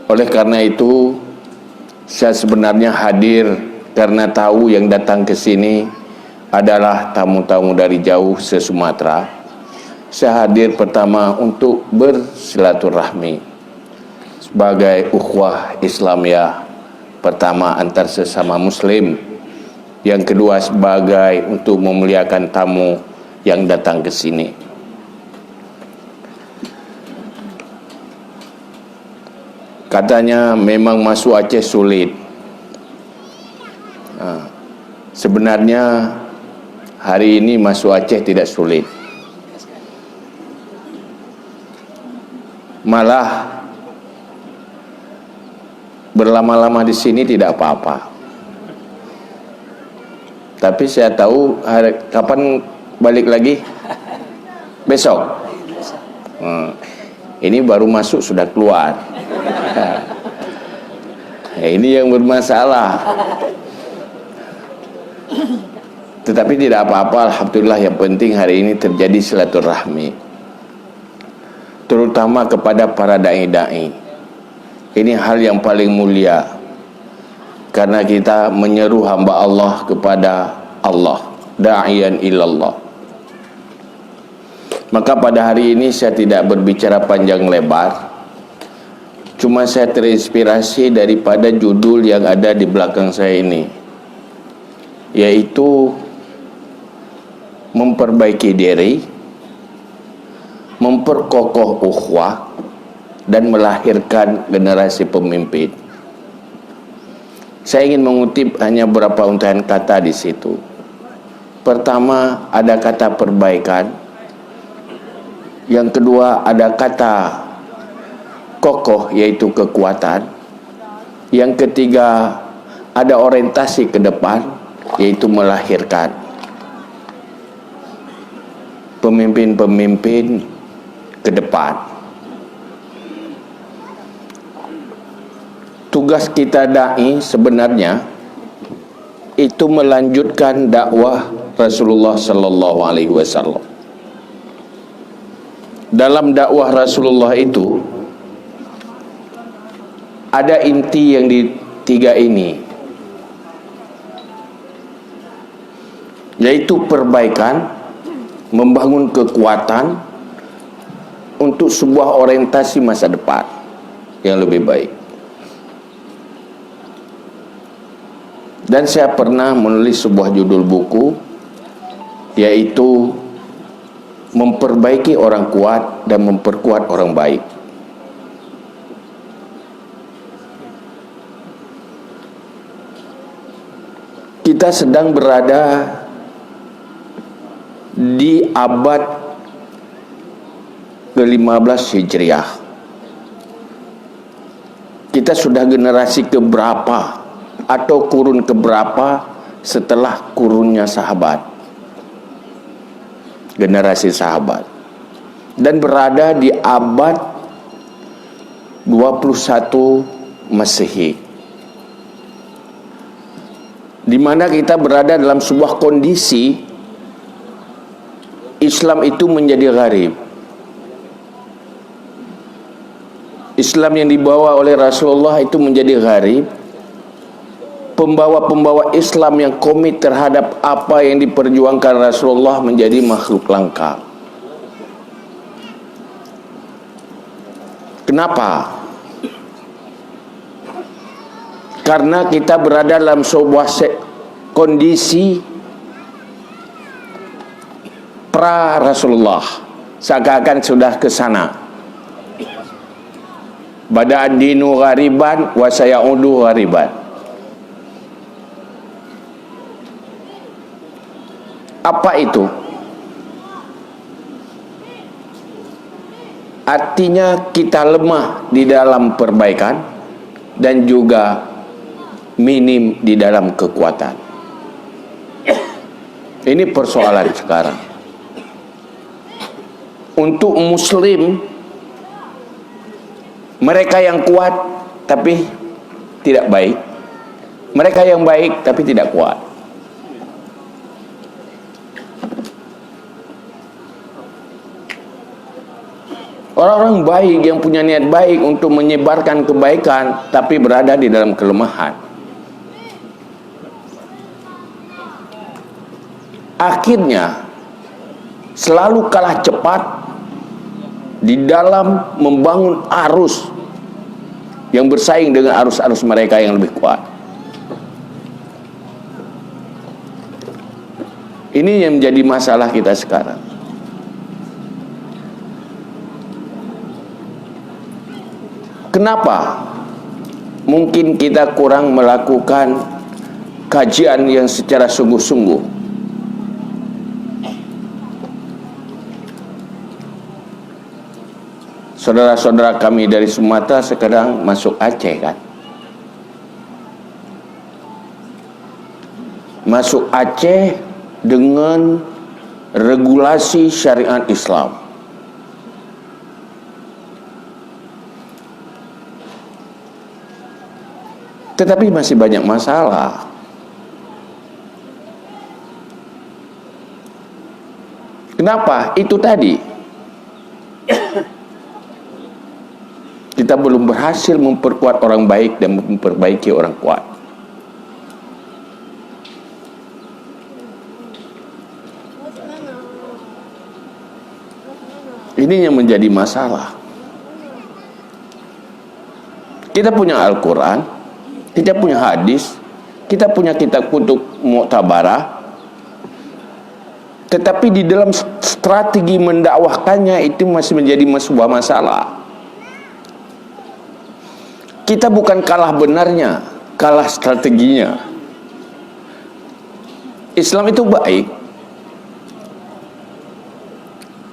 Oleh karena itu, saya sebenarnya hadir karena tahu yang datang ke sini adalah tamu-tamu dari jauh se-Sumatera. Saya hadir pertama untuk bersilaturahmi sebagai ukhuwah Islamiyah, pertama antar sesama muslim, yang kedua sebagai untuk memuliakan tamu yang datang ke sini. Katanya memang masuk Aceh sulit. Sebenarnya hari ini masuk Aceh tidak sulit. Malah berlama-lama di sini tidak apa-apa. Tapi saya tahu kapan balik lagi? Besok. Ini baru masuk sudah keluar. Ini yang bermasalah. Tetapi tidak apa-apa, alhamdulillah. Yang penting hari ini terjadi silaturahmi, terutama kepada para dai-dai. Ini hal yang paling mulia, karena kita menyeru hamba Allah kepada Allah, da'iyan ilallah. Maka pada hari ini saya tidak berbicara panjang lebar, cuma saya terinspirasi daripada judul yang ada di belakang saya ini, yaitu memperbaiki diri, memperkokoh ukhuwah, dan melahirkan generasi pemimpin. Saya ingin mengutip hanya beberapa untayan kata di situ. Pertama, ada kata perbaikan. Yang kedua, ada kata kokoh, yaitu kekuatan. Yang ketiga, ada orientasi ke depan, yaitu melahirkan pemimpin-pemimpin ke depan. Tugas kita dai sebenarnya itu melanjutkan dakwah Rasulullah sallallahu alaihi wasallam. Dalam dakwah Rasulullah itu ada inti yang di tiga ini, yaitu perbaikan, membangun kekuatan untuk sebuah orientasi masa depan yang lebih baik. Dan saya pernah menulis sebuah judul buku, yaitu memperbaiki orang kuat dan memperkuat orang baik. Kita sedang berada di abad ke-15 Hijriah. Kita sudah generasi keberapa atau kurun keberapa setelah kurunnya sahabat, generasi sahabat, dan berada di abad 21 Masehi, di mana kita berada dalam sebuah kondisi Islam itu menjadi gharib. Islam yang dibawa oleh Rasulullah itu menjadi gharib. Pembawa-pembawa Islam yang komit terhadap apa yang diperjuangkan Rasulullah menjadi makhluk langka. Kenapa? Karena kita berada dalam sebuah kondisi pra Rasulullah, seakan-akan sudah ke sana. Bada'ad dinu ghariban wa sayaudu ghariban. Apa itu? Artinya kita lemah di dalam perbaikan dan juga minim di dalam kekuatan. Ini persoalan sekarang. Untuk muslim, mereka yang kuat tapi tidak baik, mereka yang baik tapi tidak kuat. Orang-orang baik yang punya niat baik untuk menyebarkan kebaikan, tapi berada di dalam kelemahan. Akhirnya selalu kalah cepat di dalam membangun arus yang bersaing dengan arus-arus mereka yang lebih kuat. Ini yang menjadi masalah kita sekarang. Kenapa? Mungkin kita kurang melakukan kajian yang secara sungguh-sungguh. Saudara-saudara kami dari Sumatera sekarang masuk Aceh kan? Masuk Aceh dengan regulasi syariat Islam. Tetapi masih banyak masalah. Kenapa? Itu tadi. Kita belum berhasil memperkuat orang baik dan memperbaiki orang kuat. Ini yang menjadi masalah. Kita punya Al-Quran, kita punya hadis, kita punya kitab kutub mu'tabarah, tetapi di dalam strategi mendakwahkannya itu masih menjadi sebuah masalah. Kita bukan kalah benarnya, kalah strateginya. Islam itu baik.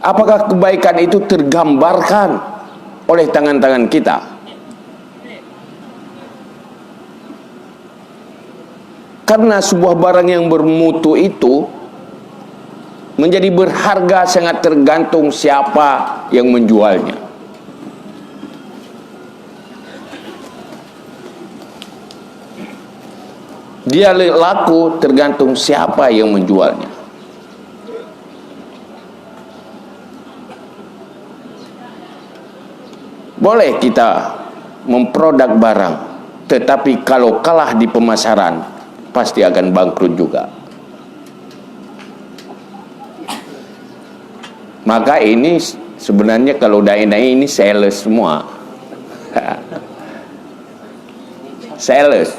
Apakah kebaikan itu tergambarkan oleh tangan-tangan kita? Karena sebuah barang yang bermutu itu menjadi berharga sangat tergantung siapa yang menjualnya. Dia laku tergantung siapa yang menjualnya. Boleh kita memproduk barang, tetapi kalau kalah di pemasaran, pasti akan bangkrut juga. Maka ini sebenarnya kalau dai-dai ini sales semua. Sales.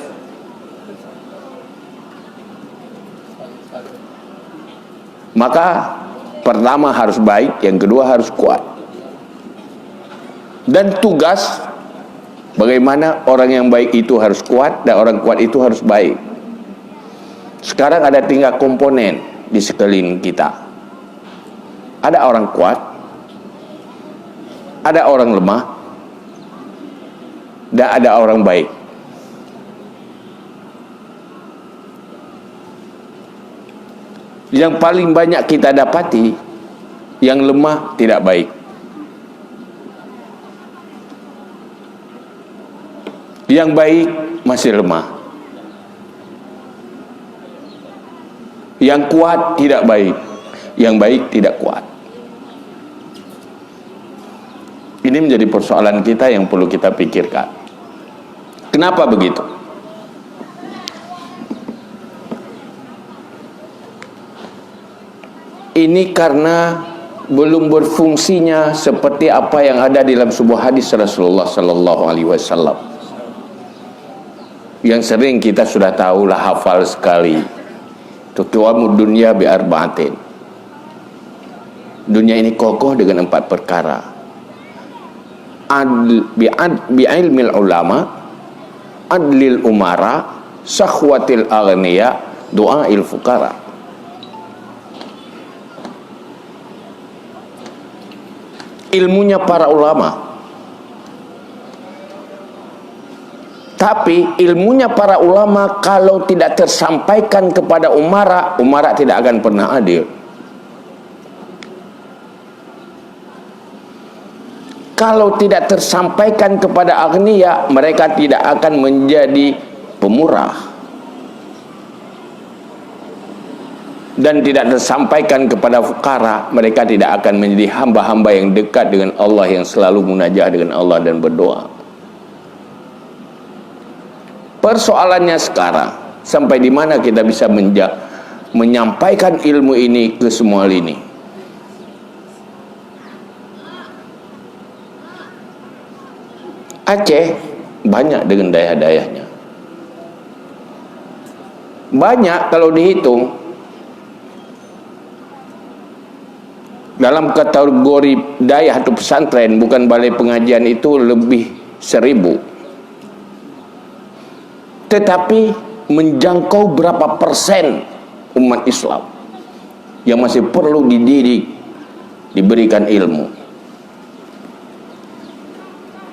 Maka pertama harus baik, yang kedua harus kuat. Dan tugas bagaimana orang yang baik itu harus kuat dan orang kuat itu harus baik. Sekarang ada 3 komponen di sekeliling kita. Ada orang kuat, ada orang lemah, dan ada orang baik. Yang paling banyak kita dapati, yang lemah tidak baik. Yang baik masih lemah. Yang kuat tidak baik. Yang baik tidak kuat. Ini menjadi persoalan kita yang perlu kita pikirkan. Kenapa begitu? Ini karena belum berfungsinya seperti apa yang ada dalam sebuah hadis Rasulullah sallallahu alaihi wasallam. Yang sering kita sudah tahulah, hafal sekali. Tuqawamud dunya bi arba'atin. Dunia ini kokoh dengan 4 perkara. Bi ilmil ulama, adlil umara, sakhwatil aghniya, du'ail fuqara. Ilmunya para ulama. Tapi ilmunya para ulama kalau tidak tersampaikan kepada umara, umara tidak akan pernah adil. Kalau tidak tersampaikan kepada agniya, mereka tidak akan menjadi pemurah. dan tidak tersampaikan kepada fukara, mereka tidak akan menjadi hamba-hamba yang dekat dengan Allah, yang selalu munajat dengan Allah dan berdoa. Persoalannya sekarang, sampai di mana kita bisa menyampaikan ilmu ini ke semua lini? Aceh banyak dengan dayah-dayahnya. Banyak kalau dihitung. Dalam kategori dayah atau pesantren, bukan balai pengajian, itu lebih 1000. Tetapi menjangkau berapa persen umat Islam yang masih perlu dididik, diberikan ilmu?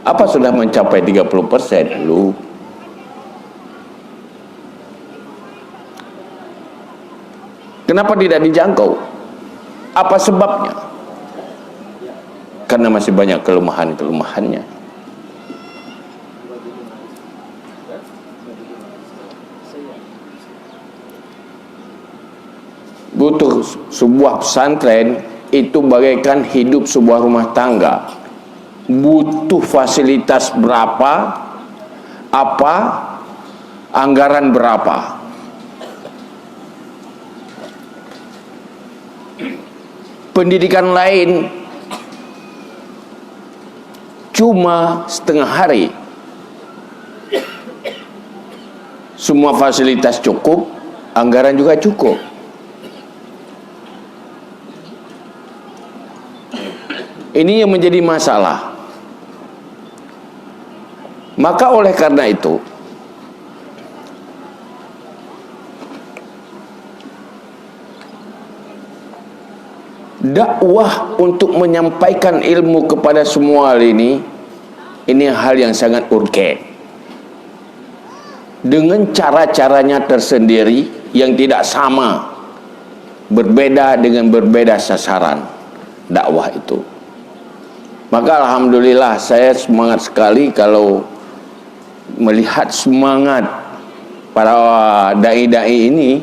Apa sudah mencapai 30%? Lu kenapa tidak dijangkau? Apa sebabnya? Karena masih banyak kelemahan-kelemahannya. Butuh sebuah pesantren itu bagaikan hidup sebuah rumah tangga. Butuh fasilitas berapa, apa, anggaran berapa. Pendidikan lain cuma setengah hari, semua fasilitas cukup, anggaran juga cukup. Ini yang menjadi masalah. Maka oleh karena itu, dakwah untuk menyampaikan ilmu kepada semua ini hal yang sangat urgen, dengan cara-caranya tersendiri yang tidak sama, berbeda dengan berbeda sasaran dakwah itu. Maka alhamdulillah saya semangat sekali kalau melihat semangat para dai-dai ini,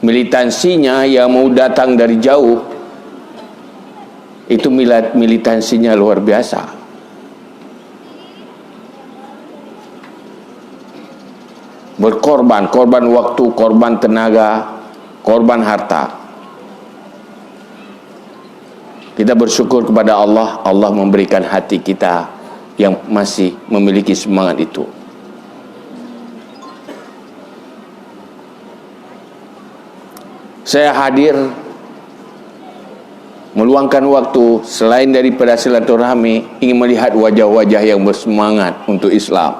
militansinya yang mau datang dari jauh. Itu militansinya luar biasa. Berkorban, korban waktu, korban tenaga, korban harta. Kita bersyukur kepada Allah, Allah memberikan hati kita yang masih memiliki semangat itu. Saya hadir meluangkan waktu selain daripada silaturahmi, ingin melihat wajah-wajah yang bersemangat untuk Islam.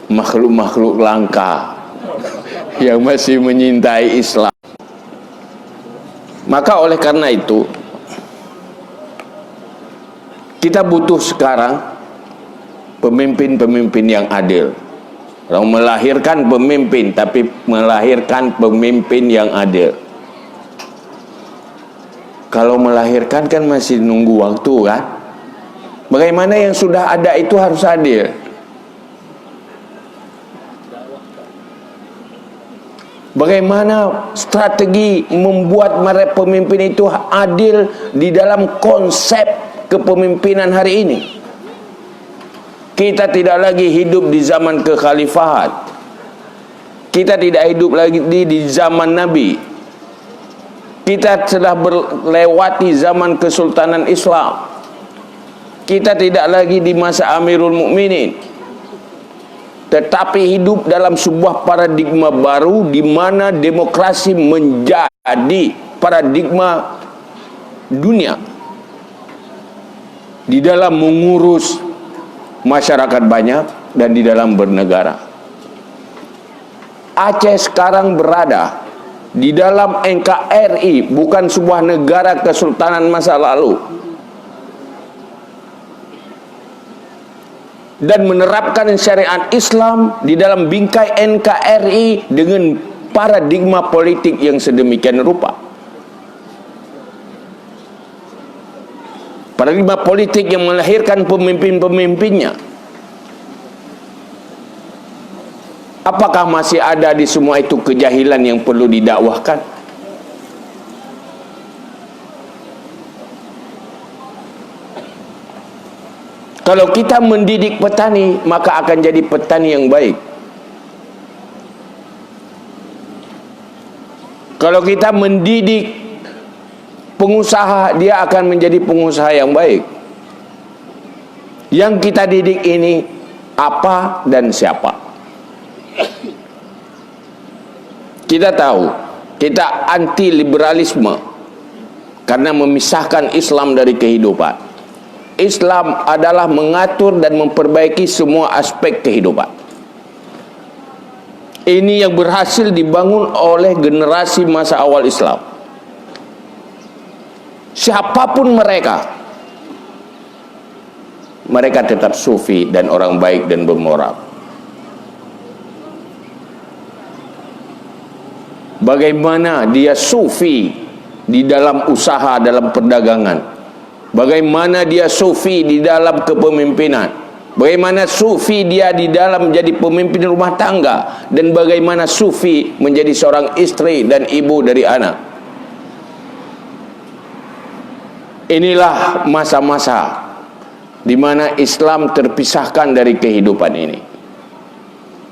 Makhluk-makhluk langka yang masih menyintai Islam. Maka oleh karena itu, kita butuh sekarang pemimpin-pemimpin yang adil. Orang melahirkan pemimpin, tapi melahirkan pemimpin yang adil. Kalau melahirkan kan masih nunggu waktu kan. Bagaimana yang sudah ada itu harus adil. Bagaimana strategi membuat mereka pemimpin itu adil di dalam konsep kepemimpinan hari ini. Kita tidak lagi hidup di zaman kekhalifahan. Kita tidak hidup lagi di zaman Nabi. Kita telah melewati zaman kesultanan Islam. Kita tidak lagi di masa Amirul Mukminin, tetapi hidup dalam sebuah paradigma baru di mana demokrasi menjadi paradigma dunia di dalam mengurus masyarakat banyak dan di dalam bernegara. Aceh sekarang berada di dalam NKRI, bukan sebuah negara kesultanan masa lalu, dan menerapkan syariat Islam di dalam bingkai NKRI dengan paradigma politik yang sedemikian rupa. Paradigma politik yang melahirkan pemimpin-pemimpinnya. Apakah masih ada di semua itu kejahilan yang perlu didakwahkan? Kalau kita mendidik petani, maka akan jadi petani yang baik. Kalau kita mendidik pengusaha, dia akan menjadi pengusaha yang baik. Yang kita didik ini apa dan siapa? Kita tahu, kita anti liberalisme karena memisahkan Islam dari kehidupan. Islam adalah mengatur dan memperbaiki semua aspek kehidupan. Ini yang berhasil dibangun oleh generasi masa awal Islam. Siapapun mereka tetap sufi dan orang baik dan bermoral. Bagaimana dia sufi di dalam usaha, dalam perdagangan, bagaimana dia sufi di dalam kepemimpinan, bagaimana sufi dia di dalam menjadi pemimpin rumah tangga, dan bagaimana sufi menjadi seorang istri dan ibu dari anak. Inilah masa-masa di mana Islam terpisahkan dari kehidupan ini.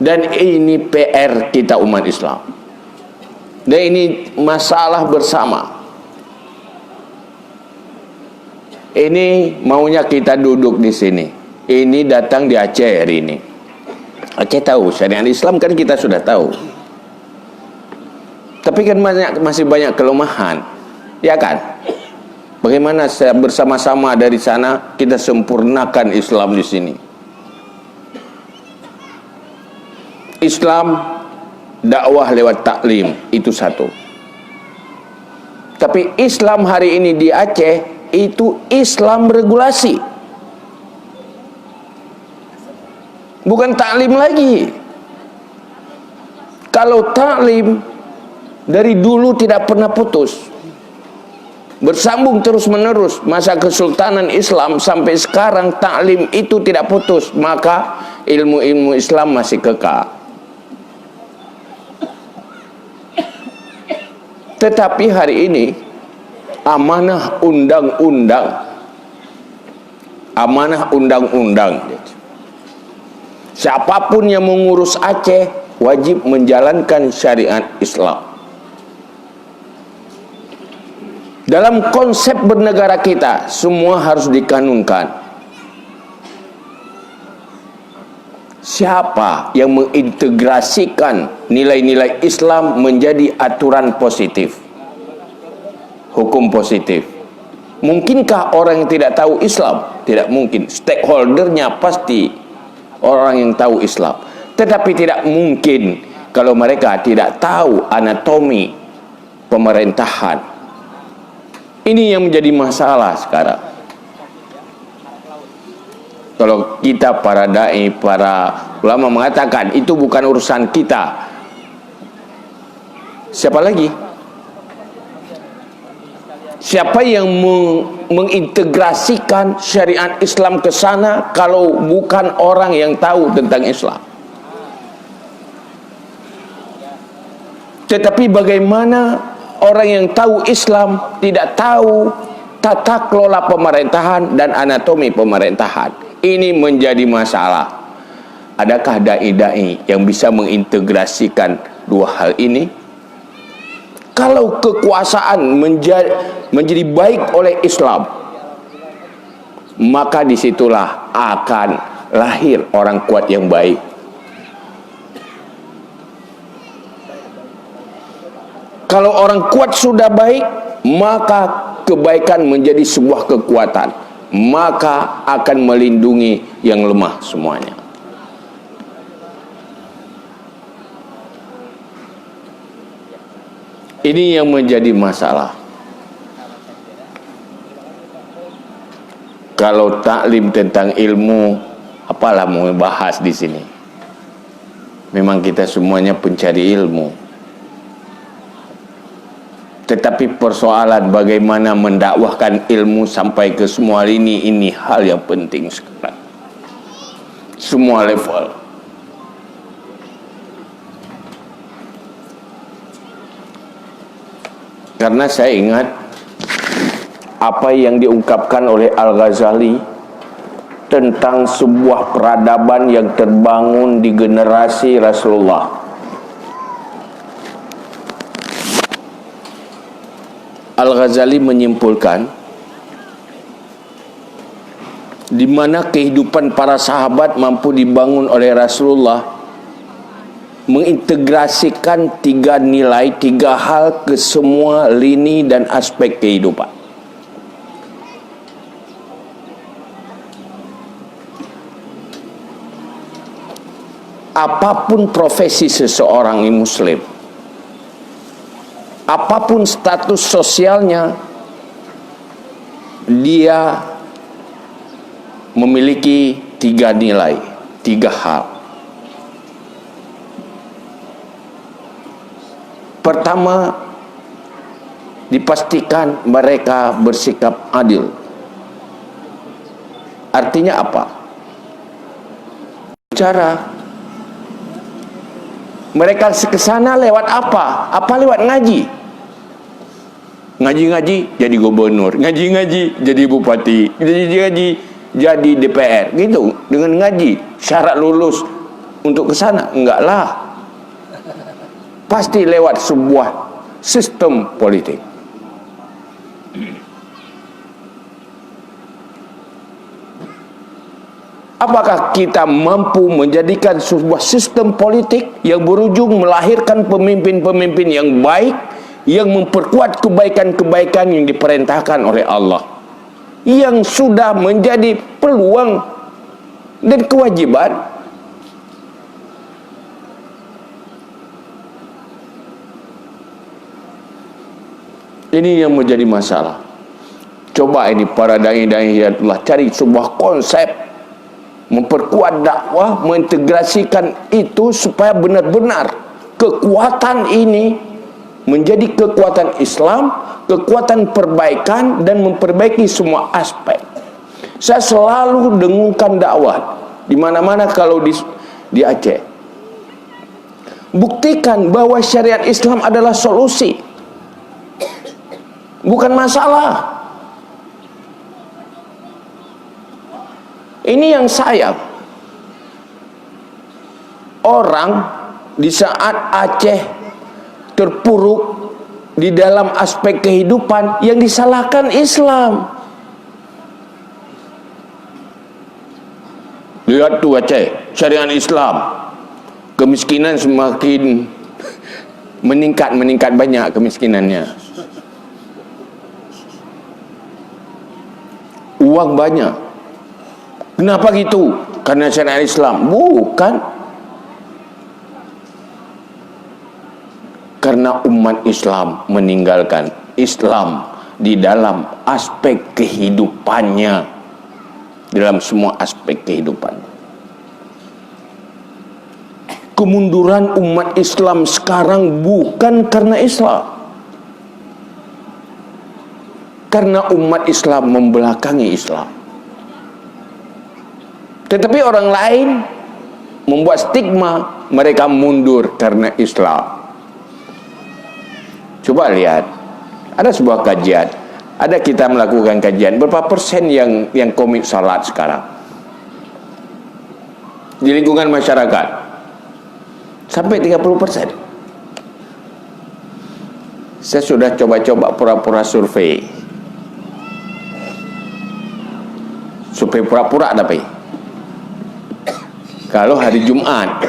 Dan ini PR kita umat Islam. Dan ini masalah bersama. Ini maunya kita duduk di sini. Ini datang di Aceh hari ini. Aceh tahu syariat Islam, kan kita sudah tahu. Tapi kan masih banyak kelemahan, ya kan? Bagaimana bersama-sama dari sana kita sempurnakan Islam di sini. Islam dakwah lewat taklim, itu satu. Tapi Islam hari ini di Aceh itu Islam regulasi, bukan taklim lagi. Kalau taklim dari dulu tidak pernah putus, bersambung terus menerus. Masa Kesultanan Islam sampai sekarang taklim itu tidak putus, maka ilmu-ilmu Islam masih kekal. Tetapi hari ini amanah undang-undang, siapapun yang mengurus Aceh wajib menjalankan syariat Islam. Dalam konsep bernegara kita, semua harus dikanunkan. Siapa yang mengintegrasikan nilai-nilai Islam menjadi aturan positif, hukum positif? Mungkinkah orang yang tidak tahu Islam? Tidak mungkin. Stakeholdernya pasti orang yang tahu Islam. Tetapi tidak mungkin kalau mereka tidak tahu anatomi pemerintahan. Ini yang menjadi masalah sekarang. Kalau kita para dai, para ulama mengatakan itu bukan urusan kita, siapa lagi? Siapa yang mengintegrasikan syariat Islam ke sana kalau bukan orang yang tahu tentang Islam? Tetapi bagaimana orang yang tahu Islam tidak tahu tata kelola pemerintahan dan anatomi pemerintahan? Ini menjadi masalah. Adakah dai-dai yang bisa mengintegrasikan dua hal ini? Kalau kekuasaan menjadi baik oleh Islam, maka disitulah akan lahir orang kuat yang baik. Kalau orang kuat sudah baik, maka kebaikan menjadi sebuah kekuatan, maka akan melindungi yang lemah semuanya. Ini yang menjadi masalah. Kalau taklim tentang ilmu, apalah mau bahas di sini. Memang kita semuanya pencari ilmu. Tetapi persoalan bagaimana mendakwahkan ilmu sampai ke semua lini, ini hal yang penting sekarang. Semua level. Karena saya ingat apa yang diungkapkan oleh Al-Ghazali tentang sebuah peradaban yang terbangun di generasi Rasulullah. Al-Ghazali menyimpulkan di mana kehidupan para sahabat mampu dibangun oleh Rasulullah, mengintegrasikan 3 nilai, 3 hal ke semua lini dan aspek kehidupan. Apapun profesi seseorang Muslim, apapun status sosialnya, dia memiliki 3 nilai, 3 hal. Pertama, dipastikan mereka bersikap adil. Artinya apa? Cara mereka ke sana lewat apa? Apa lewat ngaji? Ngaji-ngaji jadi gubernur, ngaji-ngaji jadi bupati, ngaji-ngaji jadi DPR, gitu. Dengan ngaji, syarat lulus untuk ke sana? Enggak lah. Pasti lewat sebuah sistem politik. Apakah kita mampu menjadikan sebuah sistem politik yang berujung melahirkan pemimpin-pemimpin yang baik, yang memperkuat kebaikan-kebaikan yang diperintahkan oleh Allah, yang sudah menjadi peluang dan kewajiban? Ini yang menjadi masalah. Coba ini para dai-dai hidayatullah cari sebuah konsep, memperkuat dakwah, mengintegrasikan itu supaya benar-benar kekuatan ini menjadi kekuatan Islam, kekuatan perbaikan dan memperbaiki semua aspek. Saya selalu dengungkan dakwah di mana-mana. Kalau di Aceh, buktikan bahwa syariat Islam adalah solusi, bukan masalah. Ini yang sayang, orang di saat Aceh terpuruk di dalam aspek kehidupan, yang disalahkan Islam. Lihat tuh Aceh, syariat Islam, kemiskinan semakin meningkat banyak kemiskinannya. Uang banyak. Kenapa gitu? Karena syariat Islam? Bukan. Karena umat Islam meninggalkan Islam di dalam aspek kehidupannya, dalam semua aspek kehidupan. Kemunduran umat Islam sekarang bukan karena Islam, karena umat Islam membelakangi Islam. Tetapi orang lain membuat stigma mereka mundur karena Islam. Coba lihat, ada sebuah kajian, ada kita melakukan kajian, berapa persen yang komit salat sekarang di lingkungan masyarakat? Sampai 30%. Saya sudah coba-coba pura-pura survei pura-pura, tapi kalau hari Jumat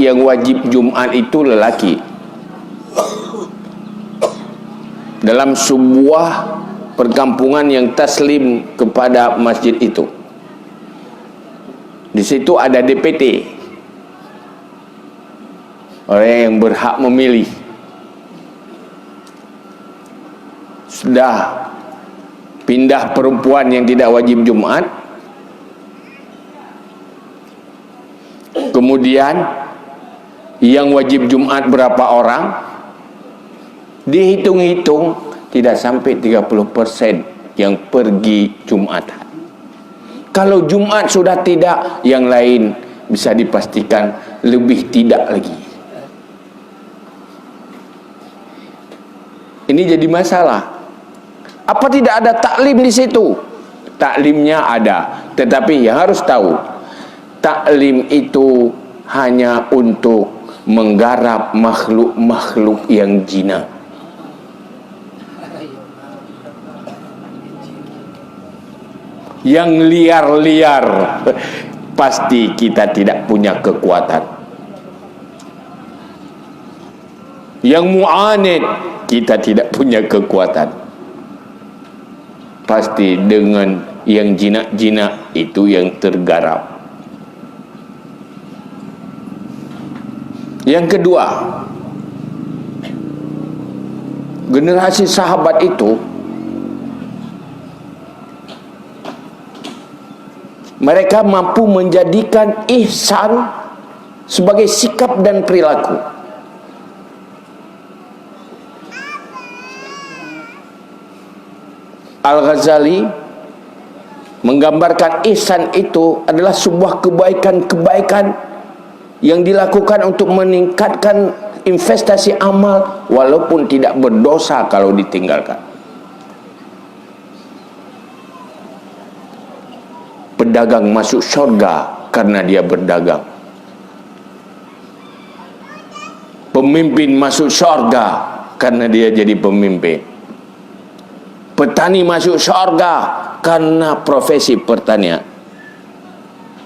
yang wajib Jumat itu lelaki, dalam sebuah perkampungan yang taslim kepada masjid itu, di situ ada DPT, orang yang berhak memilih. Sudah pindah perempuan yang tidak wajib Jumat, kemudian yang wajib Jumat berapa orang, dihitung-hitung tidak sampai 30% yang pergi Jumatan. Kalau Jumat sudah tidak, yang lain bisa dipastikan lebih tidak lagi. Ini jadi masalah. Apa tidak ada taklim di situ? Taklimnya ada, tetapi yang harus tahu, taklim itu hanya untuk menggarap makhluk-makhluk yang jina. Yang liar-liar pasti kita tidak punya kekuatan. Yang mu'anid kita tidak punya kekuatan. Pasti dengan yang jinak-jinak itu yang tergarap. Yang kedua, generasi sahabat itu mereka mampu menjadikan ihsan sebagai sikap dan perilaku. Al-Ghazali menggambarkan ihsan itu adalah sebuah kebaikan-kebaikan yang dilakukan untuk meningkatkan investasi amal walaupun tidak berdosa kalau ditinggalkan. Pedagang masuk surga karena dia berdagang. Pemimpin masuk surga karena dia jadi pemimpin. Petani masuk surga karena profesi pertanian.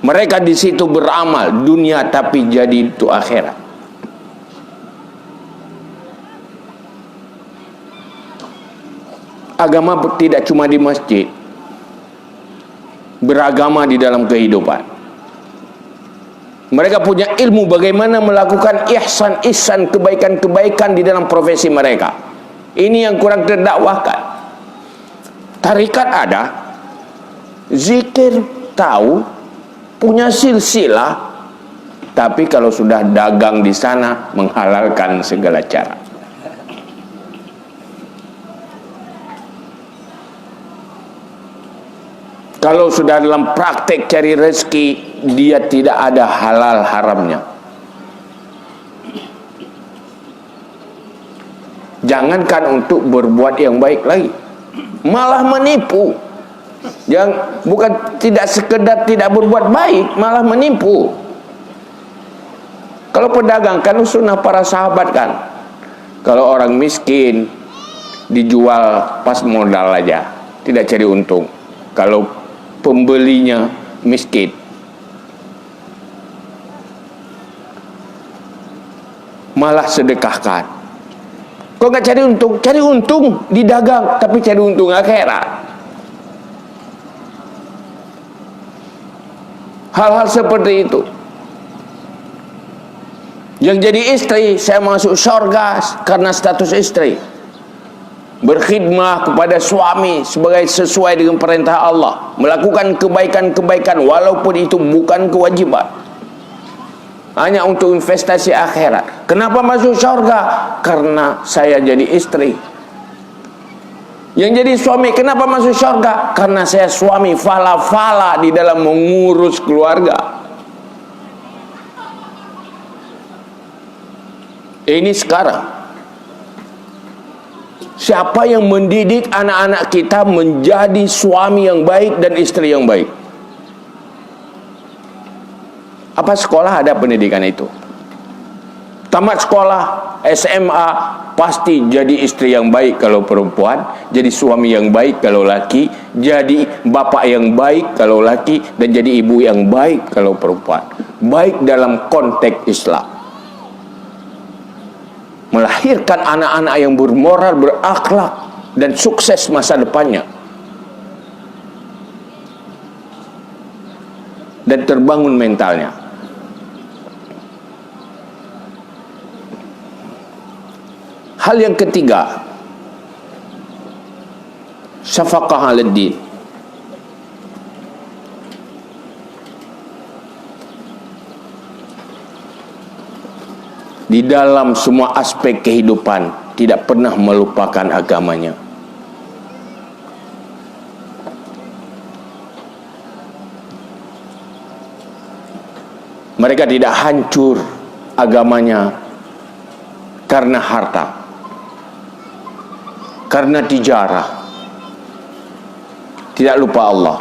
Mereka di situ beramal dunia tapi jadi itu akhirat. Agama tidak cuma di masjid, beragama di dalam kehidupan. Mereka punya ilmu bagaimana melakukan ihsan, kebaikan-kebaikan di dalam profesi mereka. Ini yang kurang terdakwahkan. Tarikat ada, zikir tahu, punya silsilah, tapi kalau sudah dagang di sana menghalalkan segala cara. Kalau sudah dalam praktek cari rezeki, dia tidak ada halal haramnya. Jangankan untuk berbuat yang baik lagi, malah menipu. Yang bukan tidak sekedar tidak berbuat baik, malah menipu. Kalau pedagang kan sunnah para sahabat kan, kalau orang miskin dijual pas modal aja, tidak cari untung. Kalau pembelinya miskin, malah sedekahkan. Kok nggak cari untung? Cari untung di dagang, tapi cari untung akhirat. Hal-hal seperti itu. Yang jadi istri, saya masuk surga karena status istri. Berkhidmah kepada suami sebagai sesuai dengan perintah Allah, melakukan kebaikan-kebaikan walaupun itu bukan kewajiban, hanya untuk investasi akhirat. Kenapa masuk surga? Karena saya jadi istri. Yang jadi suami, kenapa masuk surga? Karena saya suami fala-fala di dalam mengurus keluarga. Ini sekarang, siapa yang mendidik anak-anak kita menjadi suami yang baik dan istri yang baik? Apa sekolah ada pendidikan itu? Tamat sekolah SMA pasti jadi istri yang baik kalau perempuan, jadi suami yang baik kalau laki, jadi bapak yang baik kalau laki, dan jadi ibu yang baik kalau perempuan. Baik dalam konteks Islam, melahirkan anak-anak yang bermoral, berakhlak, dan sukses masa depannya, dan terbangun mentalnya. Hal yang ketiga, syafaqah 'alad din. Di dalam semua aspek kehidupan tidak pernah melupakan agamanya. Mereka tidak hancur agamanya karena harta. karena tijarah. Tidak lupa Allah.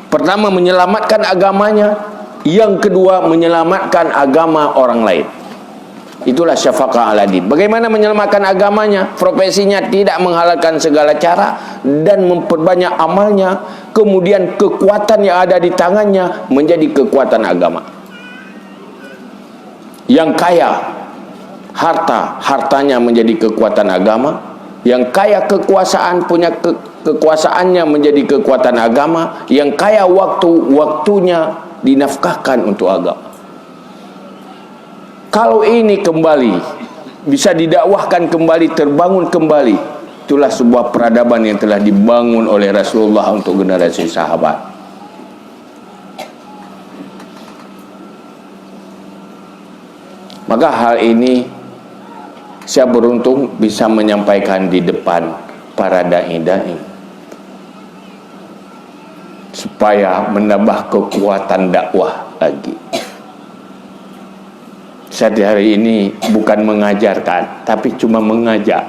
Pertama, menyelamatkan agamanya. Yang kedua, menyelamatkan agama orang lain. Itulah syafaqah ala din. Bagaimana menyelamatkan agamanya? Profesinya tidak menghalalkan segala cara dan memperbanyak amalnya. Kemudian kekuatan yang ada di tangannya menjadi kekuatan agama. Yang kaya, hartanya menjadi kekuatan agama. Yang kaya kekuasaan, punya kekuasaannya menjadi kekuatan agama. Yang kaya waktunya dinafkahkan untuk agama. Kalau ini kembali, bisa didakwahkan kembali, terbangun kembali, itulah sebuah peradaban yang telah dibangun oleh Rasulullah untuk generasi sahabat. Maka hal ini saya beruntung bisa menyampaikan di depan para dai-dai, supaya menambah kekuatan dakwah lagi. Saya hari ini bukan mengajarkan, tapi cuma mengajak.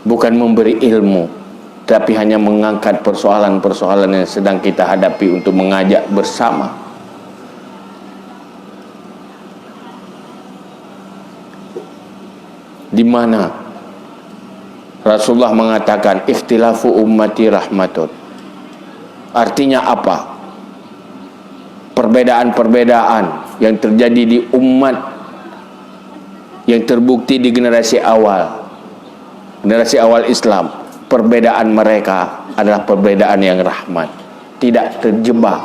Bukan memberi ilmu, tapi hanya mengangkat persoalan-persoalan yang sedang kita hadapi untuk mengajak bersama. Di mana Rasulullah mengatakan ikhtilafu ummati rahmatun. Artinya apa? Perbedaan-perbedaan yang terjadi di umat yang terbukti di generasi awal Islam, perbedaan mereka adalah perbedaan yang rahmat, tidak terjebak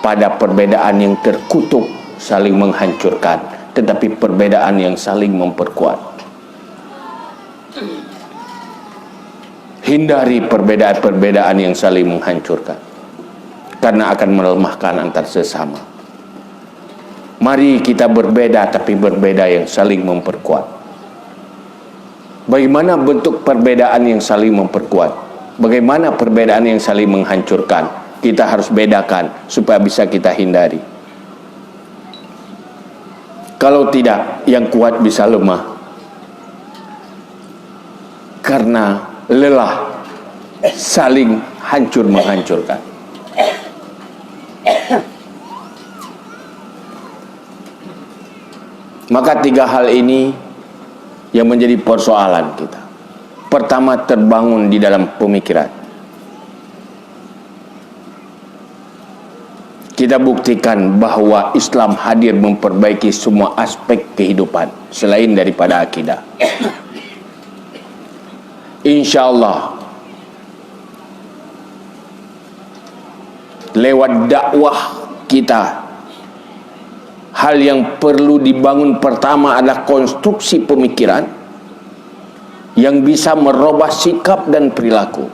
pada perbedaan yang terkutuk saling menghancurkan, tetapi perbedaan yang saling memperkuat. Hindari perbedaan-perbedaan yang saling menghancurkan, karena akan melemahkan antar sesama. Mari kita berbeda, tapi berbeda yang saling memperkuat. Bagaimana bentuk perbedaan yang saling memperkuat? Bagaimana perbedaan yang saling menghancurkan? Kita harus bedakan supaya bisa kita hindari. Kalau tidak, yang kuat bisa lemah karena lelah saling hancur menghancurkan. Maka tiga hal ini yang menjadi persoalan kita. Pertama, terbangun di dalam pemikiran. Kita buktikan bahwa Islam hadir memperbaiki semua aspek kehidupan selain daripada akidah. Insya Allah lewat dakwah kita, hal yang perlu dibangun pertama adalah konstruksi pemikiran yang bisa merubah sikap dan perilaku.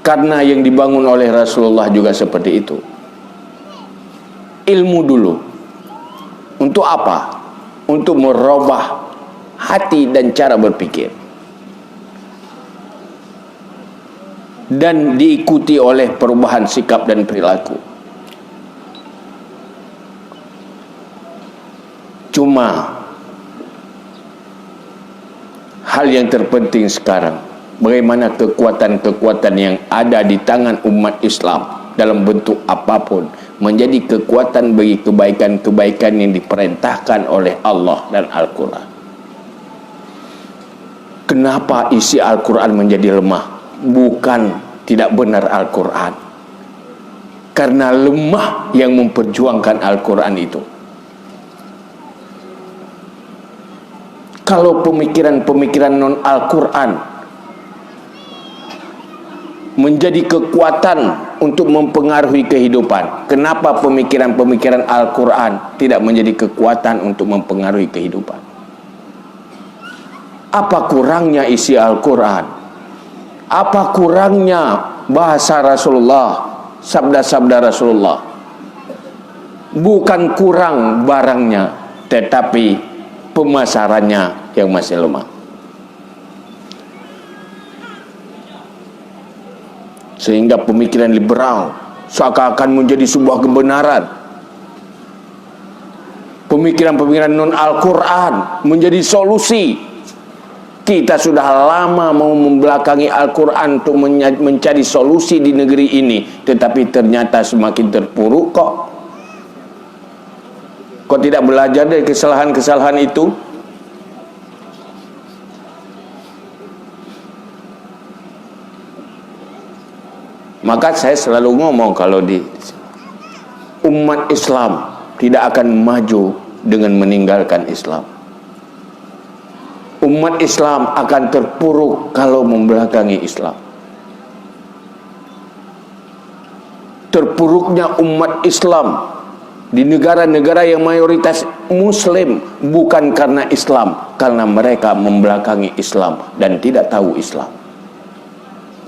Karena yang dibangun oleh Rasulullah juga seperti itu. Ilmu dulu. Untuk apa? Untuk merubah hati dan cara berpikir. Dan diikuti oleh perubahan sikap dan perilaku. Cuma hal yang terpenting sekarang, bagaimana kekuatan-kekuatan yang ada di tangan umat Islam dalam bentuk apapun menjadi kekuatan bagi kebaikan-kebaikan yang diperintahkan oleh Allah dan Al-Quran. Kenapa isi Al-Quran menjadi lemah? Bukan tidak benar Al-Quran, karena lemah yang memperjuangkan Al-Quran itu. Kalau pemikiran-pemikiran non Al-Quran menjadi kekuatan untuk mempengaruhi kehidupan, kenapa pemikiran-pemikiran Al-Quran tidak menjadi kekuatan untuk mempengaruhi kehidupan? Apa kurangnya isi Al-Quran? Apa kurangnya bahasa Rasulullah, sabda-sabda Rasulullah? Bukan kurang barangnya, tetapi pemasarannya yang masih lemah. Sehingga pemikiran liberal seakan-akan menjadi sebuah kebenaran, pemikiran-pemikiran non Al-Quran menjadi solusi. Kita sudah lama mau membelakangi Al-Quran untuk mencari solusi di negeri ini, tetapi ternyata semakin terpuruk kok. Kok tidak belajar dari kesalahan-kesalahan itu? Maka saya selalu ngomong, kalau di umat Islam tidak akan maju dengan meninggalkan Islam. Umat Islam akan terpuruk kalau membelakangi Islam. Terpuruknya umat Islam di negara-negara yang mayoritas Muslim bukan karena Islam, karena mereka membelakangi Islam dan tidak tahu Islam.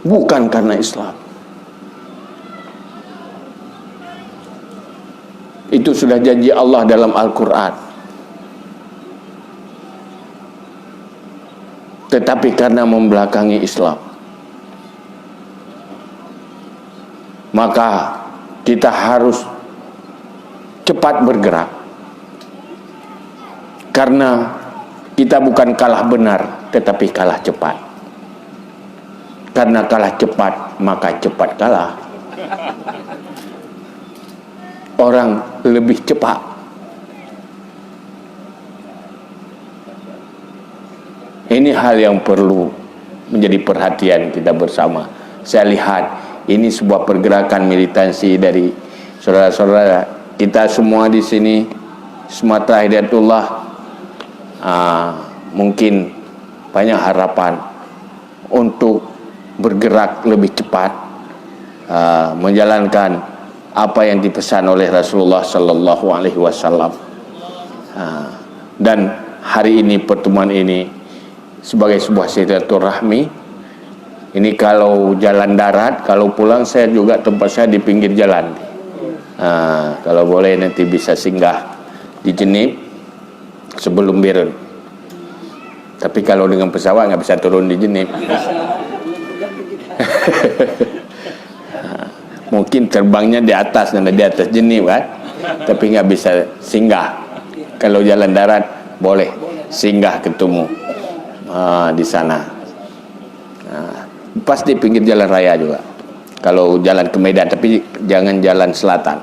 Bukan karena Islam. Itu sudah janji Allah dalam Al-Quran. Tetapi karena membelakangi Islam, maka kita harus cepat bergerak. Karena kita bukan kalah benar, tetapi kalah cepat. Karena kalah cepat, maka cepat kalah. Orang lebih cepat. Ini hal yang perlu menjadi perhatian kita bersama. Saya lihat ini sebuah pergerakan militansi dari saudara-saudara kita semua di sini, Sumatera Hidayatullah. Mungkin banyak harapan untuk bergerak lebih cepat, menjalankan apa yang dipesan oleh Rasulullah Sallallahu Alaihi Wasallam. Dan hari ini, pertemuan ini sebagai sebuah silaturahmi. Ini kalau jalan darat, kalau pulang saya juga tempat saya di pinggir jalan. Kalau boleh nanti bisa singgah di Jenib sebelum Birun. Tapi kalau dengan pesawat nggak bisa turun di Jenib. Mungkin terbangnya di atas, dan di atas Jenib kan, tapi nggak bisa singgah. Kalau jalan darat boleh singgah ketemu di sana. Pas di pinggir jalan raya juga. Kalau jalan ke Medan, tapi jangan jalan selatan.